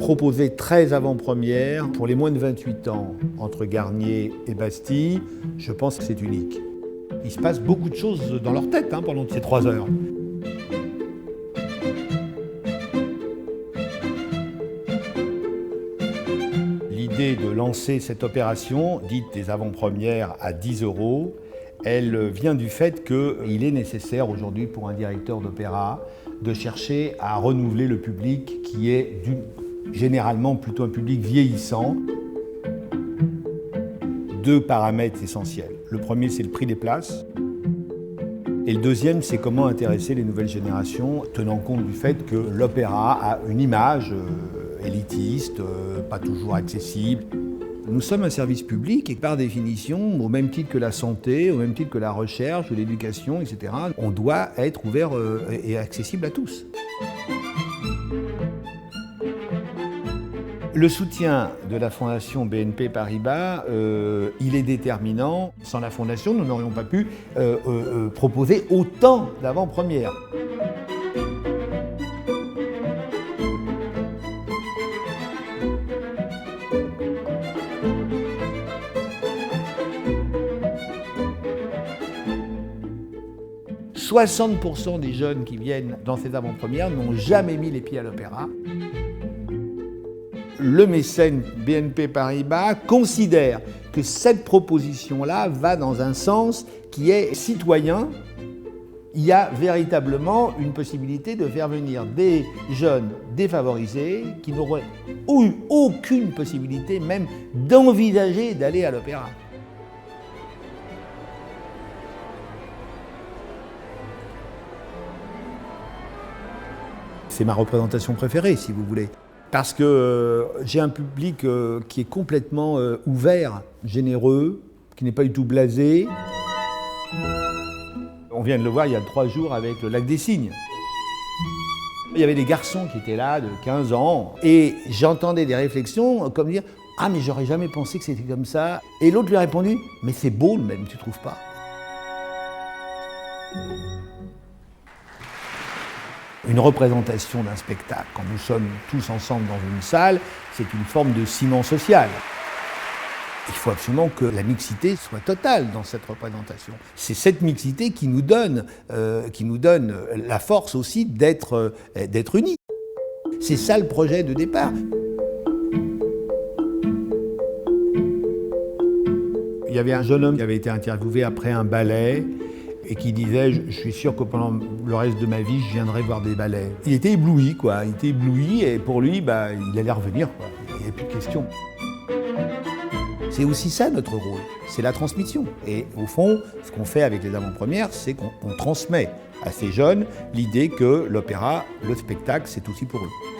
proposer 13 avant-premières pour les moins de 28 ans entre Garnier et Bastille, je pense que c'est unique. Il se passe beaucoup de choses dans leur tête pendant ces 3 heures. L'idée de lancer cette opération, dite des avant-premières à 10 €, elle vient du fait qu'il est nécessaire aujourd'hui pour un directeur d'opéra de chercher à renouveler le public qui est généralement plutôt un public vieillissant. 2 paramètres essentiels. Le premier, c'est le prix des places. Et le deuxième, c'est comment intéresser les nouvelles générations, tenant compte du fait que l'opéra a une image élitiste, pas toujours accessible. Nous sommes un service public et par définition, au même titre que la santé, au même titre que la recherche ou l'éducation, etc., on doit être ouvert et accessible à tous. Le soutien de la Fondation BNP Paribas, il est déterminant. Sans la Fondation, nous n'aurions pas pu proposer autant d'avant-premières. « 60% des jeunes qui viennent dans ces avant-premières n'ont jamais mis les pieds à l'opéra. Le mécène BNP Paribas considère que cette proposition-là va dans un sens qui est citoyen. Il y a véritablement une possibilité de faire venir des jeunes défavorisés qui n'auraient eu aucune possibilité même d'envisager d'aller à l'opéra. C'est ma représentation préférée, si vous voulez. Parce que j'ai un public qui est complètement ouvert, généreux, qui n'est pas du tout blasé. On vient de le voir il y a 3 jours avec le Lac des Cygnes. Il y avait des garçons qui étaient là de 15 ans et j'entendais des réflexions comme dire « Ah mais j'aurais jamais pensé que c'était comme ça ». Et l'autre lui a répondu « Mais c'est beau le même, tu trouves pas ?» Une représentation d'un spectacle, quand nous sommes tous ensemble dans une salle, c'est une forme de ciment social. Il faut absolument que la mixité soit totale dans cette représentation. C'est cette mixité qui nous donne la force aussi d'être unis. C'est ça le projet de départ. Il y avait un jeune homme qui avait été interviewé après un ballet et qui disait « Je suis sûr que pendant le reste de ma vie, je viendrai voir des ballets ». Il était ébloui, quoi. Il était ébloui et pour lui, il allait revenir, quoi. Il n'y avait plus de question. C'est aussi ça notre rôle, c'est la transmission. Et au fond, ce qu'on fait avec les avant-premières, c'est qu'on transmet à ces jeunes l'idée que l'opéra, le spectacle, c'est aussi pour eux.